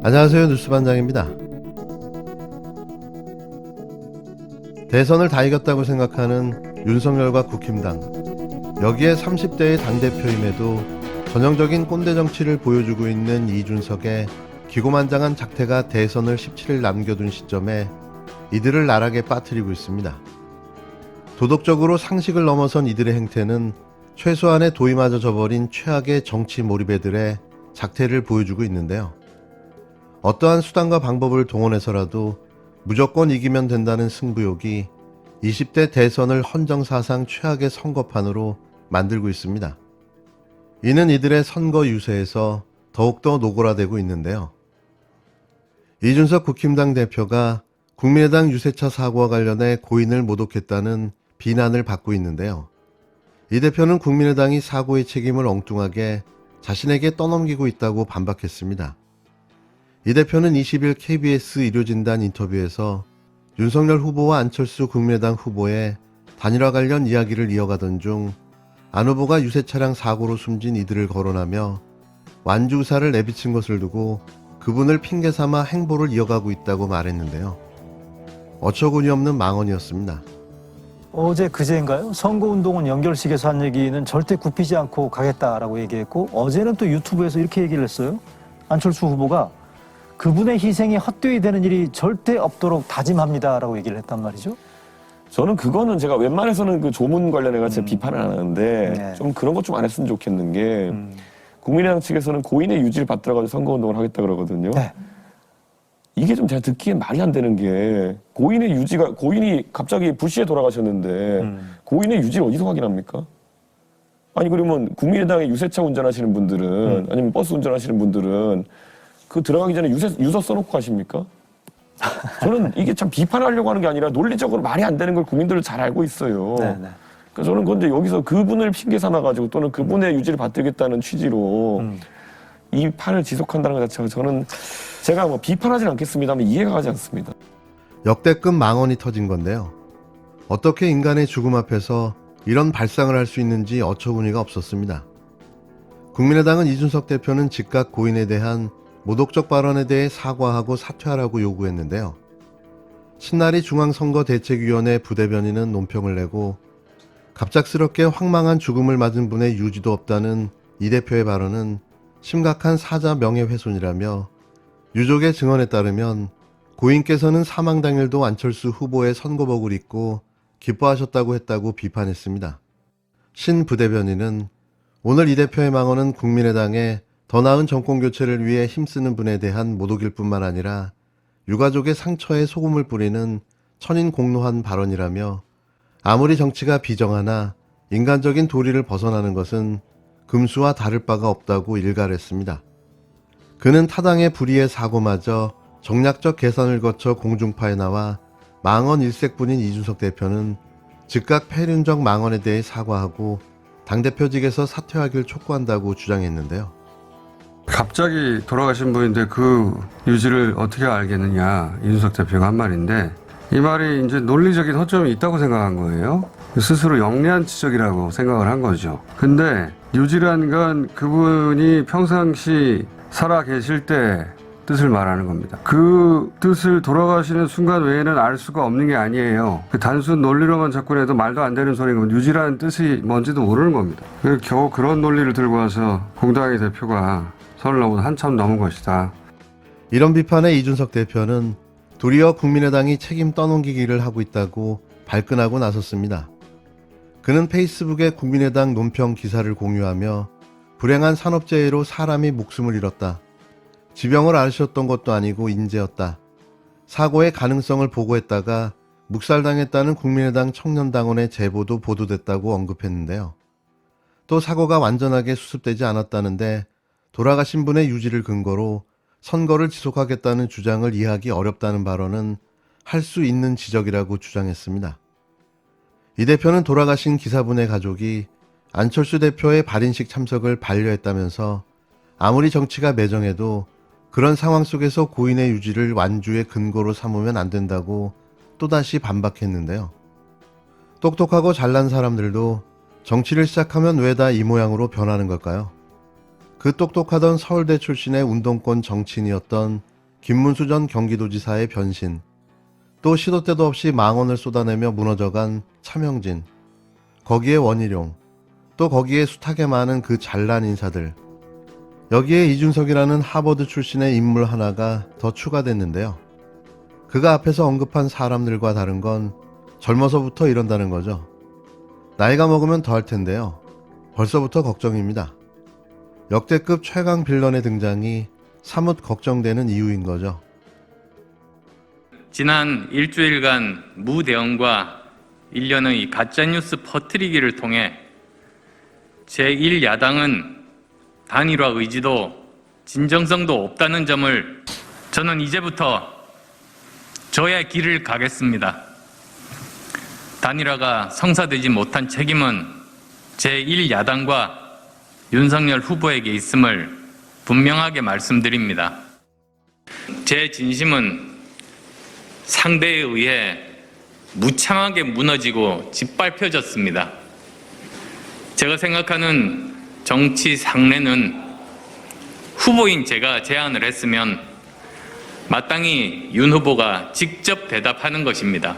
안녕하세요, 뉴스반장입니다. 대선을 다 이겼다고 생각하는 윤석열과 국힘당, 여기에 30대의 당대표임에도 전형적인 꼰대 정치를 보여주고 있는 이준석의 기고만장한 작태가 대선을 17일 남겨둔 시점에 이들을 나락에 빠뜨리고 있습니다. 도덕적으로 상식을 넘어선 이들의 행태는 최소한의 도의마저 저버린 최악의 정치 몰입애들의 작태를 보여주고 있는데요. 어떠한 수단과 방법을 동원해서라도 무조건 이기면 된다는 승부욕이 20대 대선을 헌정사상 최악의 선거판으로 만들고 있습니다. 이는 이들의 선거 유세에서 더욱더 노골화되고 있는데요. 이준석 국힘당 대표가 국민의당 유세차 사고와 관련해 고인을 모독했다는 비난을 받고 있는데요. 이 대표는 국민의당이 사고의 책임을 엉뚱하게 자신에게 떠넘기고 있다고 반박했습니다. 이 대표는 20일 KBS 의료진단 인터뷰에서 윤석열 후보와 안철수 국민의당 후보의 단일화 관련 이야기를 이어가던 중 안 후보가 유세차량 사고로 숨진 이들을 거론하며 완주 의사를 내비친 것을 두고 그분을 핑계삼아 행보를 이어가고 있다고 말했는데요. 어처구니없는 망언이었습니다. 어제 그제인가요? 선거운동은 연결식에서 한 얘기는 절대 굽히지 않고 가겠다라고 얘기했고, 어제는 또 유튜브에서 이렇게 얘기를 했어요. 안철수 후보가 그분의 희생이 헛되이 되는 일이 절대 없도록 다짐합니다라고 얘기를 했단 말이죠. 저는 그거는 제가 웬만해서는 그 조문 관련해서 제가 비판을 안 하는데 네. 좀 그런 것 좀 안 했으면 좋겠는 게 국민의당 측에서는 고인의 유지를 받들어가지고 선거운동을 하겠다 그러거든요. 네. 이게 좀 제가 듣기엔 말이 안 되는 게 고인의 유지가 고인이 갑자기 불시에 돌아가셨는데 고인의 유지를 어디서 확인합니까? 아니 그러면 국민의당의 유세차 운전하시는 분들은 아니면 버스 운전하시는 분들은 그 들어가기 전에 유서 써놓고 가십니까? 저는 이게 참 비판하려고 하는 게 아니라 논리적으로 말이 안 되는 걸 국민들은 잘 알고 있어요. 네, 네. 그러니까 저는 근데 여기서 그분을 핑계 삼아가지고 또는 그분의 유지를 받들겠다는 취지로 이 판을 지속한다는 것 자체가 저는 제가 뭐 비판하진 않겠습니다만 이해가 가지 않습니다. 역대급 망언이 터진 건데요. 어떻게 인간의 죽음 앞에서 이런 발상을 할 수 있는지 어처구니가 없었습니다. 국민의당은 이준석 대표는 즉각 고인에 대한 모독적 발언에 대해 사과하고 사퇴하라고 요구했는데요. 신나리 중앙선거대책위원회 부대변인은 논평을 내고 갑작스럽게 황망한 죽음을 맞은 분의 유지도 없다는 이 대표의 발언은 심각한 사자 명예훼손이라며 유족의 증언에 따르면 고인께서는 사망 당일도 안철수 후보의 선거복을 입고 기뻐하셨다고 했다고 비판했습니다. 신 부대변인은 오늘 이 대표의 망언은 국민의당의 더 나은 정권교체를 위해 힘쓰는 분에 대한 모독일 뿐만 아니라 유가족의 상처에 소금을 뿌리는 천인공노한 발언이라며 아무리 정치가 비정하나 인간적인 도리를 벗어나는 것은 금수와 다를 바가 없다고 일갈했습니다. 그는 타당의 불의의 사고마저 정략적 계산을 거쳐 공중파에 나와 망언 일색뿐인 이준석 대표는 즉각 폐륜적 망언에 대해 사과하고 당대표직에서 사퇴하길 촉구한다고 주장했는데요. 갑자기 돌아가신 분인데 그 유지를 어떻게 알겠느냐, 이준석 대표가 한 말인데 이 말이 이제 논리적인 허점이 있다고 생각한 거예요. 스스로 영리한 지적이라고 생각을 한 거죠. 근데 유지란 건 그분이 평상시 살아 계실 때 뜻을 말하는 겁니다. 그 뜻을 돌아가시는 순간 외에는 알 수가 없는 게 아니에요. 그 단순 논리로만 접근해도 말도 안 되는 소리인 겁니다. 유지라는 뜻이 뭔지도 모르는 겁니다. 겨우 그런 논리를 들고 와서 공당의 대표가 선을 넘은 한참 넘은 것이다. 이런 비판에 이준석 대표는 도리어 국민의당이 책임 떠넘기기를 하고 있다고 발끈하고 나섰습니다. 그는 페이스북에 국민의당 논평 기사를 공유하며 불행한 산업재해로 사람이 목숨을 잃었다. 지병을 앓으셨던 것도 아니고 인재였다. 사고의 가능성을 보고했다가 묵살당했다는 국민의당 청년당원의 제보도 보도됐다고 언급했는데요. 또 사고가 완전하게 수습되지 않았다는데 돌아가신 분의 유지를 근거로 선거를 지속하겠다는 주장을 이해하기 어렵다는 발언은 할 수 있는 지적이라고 주장했습니다. 이 대표는 돌아가신 기사분의 가족이 안철수 대표의 발인식 참석을 반려했다면서 아무리 정치가 매정해도 그런 상황 속에서 고인의 유지를 완주의 근거로 삼으면 안 된다고 또다시 반박했는데요. 똑똑하고 잘난 사람들도 정치를 시작하면 왜 다 이 모양으로 변하는 걸까요? 그 똑똑하던 서울대 출신의 운동권 정치인이었던 김문수 전 경기도지사의 변신, 또 시도 때도 없이 망언을 쏟아내며 무너져간 차명진, 거기에 원희룡, 또 거기에 숱하게 많은 그 잘난 인사들, 여기에 이준석이라는 하버드 출신의 인물 하나가 더 추가됐는데요. 그가 앞에서 언급한 사람들과 다른 건 젊어서부터 이런다는 거죠. 나이가 먹으면 더 할 텐데요. 벌써부터 걱정입니다. 역대급 최강 빌런의 등장이 사뭇 걱정되는 이유인 거죠. 지난 일주일간 무대응과 일련의 가짜뉴스 퍼뜨리기를 통해 제1야당은 단일화 의지도 진정성도 없다는 점을 저는 이제부터 저의 길을 가겠습니다. 단일화가 성사되지 못한 책임은 제1야당과 윤석열 후보에게 있음을 분명하게 말씀드립니다. 제 진심은 상대에 의해 무참하게 무너지고 짓밟혀졌습니다. 제가 생각하는 정치 상례는 후보인 제가 제안을 했으면 마땅히 윤 후보가 직접 대답하는 것입니다.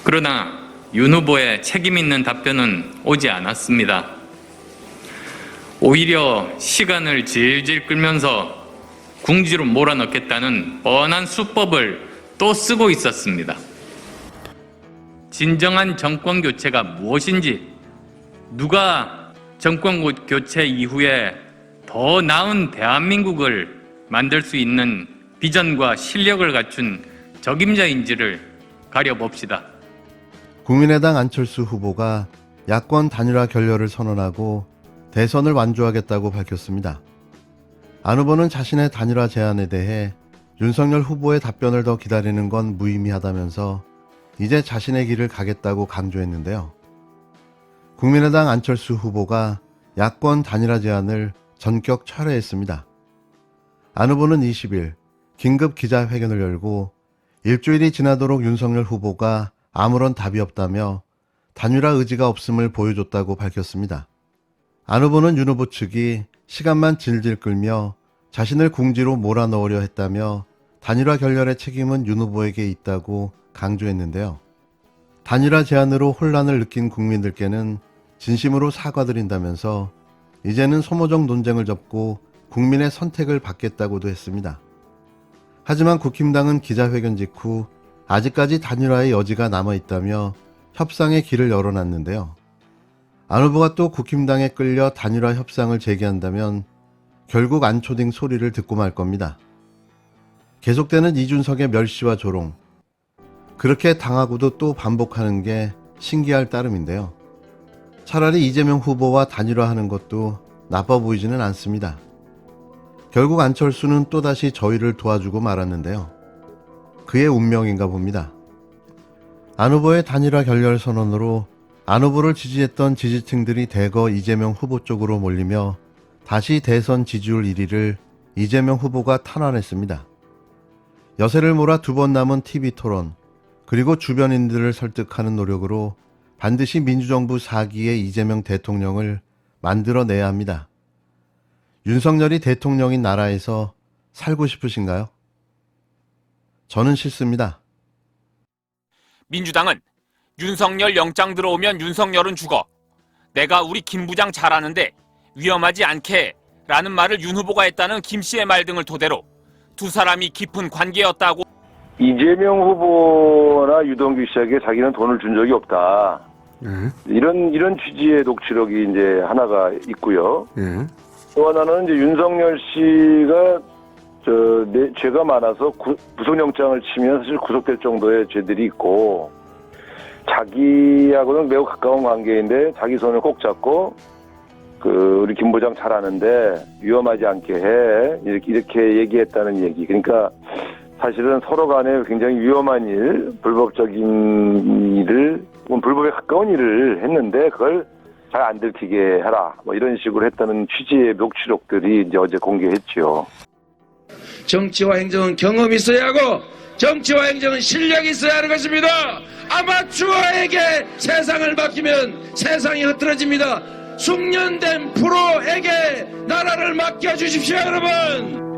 그러나 윤 후보의 책임 있는 답변은 오지 않았습니다. 오히려 시간을 질질 끌면서 궁지로 몰아넣겠다는 뻔한 수법을 또 쓰고 있었습니다. 진정한 정권 교체가 무엇인지, 누가 정권 교체 이후에 더 나은 대한민국을 만들 수 있는 비전과 실력을 갖춘 적임자인지를 가려봅시다. 국민의당 안철수 후보가 야권 단일화 결렬을 선언하고 대선을 완주하겠다고 밝혔습니다. 안 후보는 자신의 단일화 제안에 대해 윤석열 후보의 답변을 더 기다리는 건 무의미하다면서 이제 자신의 길을 가겠다고 강조했는데요. 국민의당 안철수 후보가 야권 단일화 제안을 전격 철회했습니다. 안 후보는 20일 긴급 기자회견을 열고 일주일이 지나도록 윤석열 후보가 아무런 답이 없다며 단일화 의지가 없음을 보여줬다고 밝혔습니다. 안 후보는 윤 후보 측이 시간만 질질 끌며 자신을 궁지로 몰아넣으려 했다며 단일화 결렬의 책임은 윤 후보에게 있다고 강조했는데요. 단일화 제안으로 혼란을 느낀 국민들께는 진심으로 사과드린다면서 이제는 소모적 논쟁을 접고 국민의 선택을 받겠다고도 했습니다. 하지만 국힘당은 기자회견 직후 아직까지 단일화의 여지가 남아있다며 협상의 길을 열어놨는데요. 안 후보가 또 국힘당에 끌려 단일화 협상을 재개한다면 결국 안초딩 소리를 듣고 말 겁니다. 계속되는 이준석의 멸시와 조롱, 그렇게 당하고도 또 반복하는 게 신기할 따름인데요. 차라리 이재명 후보와 단일화하는 것도 나빠 보이지는 않습니다. 결국 안철수는 또다시 저희를 도와주고 말았는데요. 그의 운명인가 봅니다. 안 후보의 단일화 결렬 선언으로 안 후보를 지지했던 지지층들이 대거 이재명 후보 쪽으로 몰리며 다시 대선 지지율 1위를 이재명 후보가 탄환했습니다. 여세를 몰아 2번 남은 TV토론, 그리고 주변인들을 설득하는 노력으로 반드시 민주정부 4기의 이재명 대통령을 만들어내야 합니다. 윤석열이 대통령인 나라에서 살고 싶으신가요? 저는 싫습니다. 민주당은 윤석열 영장 들어오면 윤석열은 죽어. 내가 우리 김 부장 잘하는데 위험하지 않게 라는 말을 윤 후보가 했다는 김 씨의 말 등을 토대로 두 사람이 깊은 관계였다고. 이재명 후보나 유동규 씨에게 자기는 돈을 준 적이 없다. 이런 취지의 녹취록이 이제 하나가 있고요. 또 하나는 이제 윤석열 씨가 죄가 많아서 구속영장을 치면 사실 구속될 정도의 죄들이 있고 자기하고는 매우 가까운 관계인데 자기 손을 꼭 잡고 우리 김 부장 잘하는데 위험하지 않게 해 이렇게 얘기했다는 얘기. 그러니까 사실은 서로 간에 굉장히 위험한 일, 불법적인 일을, 불법에 가까운 일을 했는데 그걸 잘 안 들키게 해라. 뭐 이런 식으로 했다는 취지의 녹취록들이 이제 어제 공개했죠. 정치와 행정은 경험이 있어야 하고 정치와 행정은 실력이 있어야 하는 것입니다. 아마추어에게 세상을 맡기면 세상이 흐트러집니다. 숙련된 프로에게 나라를 맡겨주십시오, 여러분.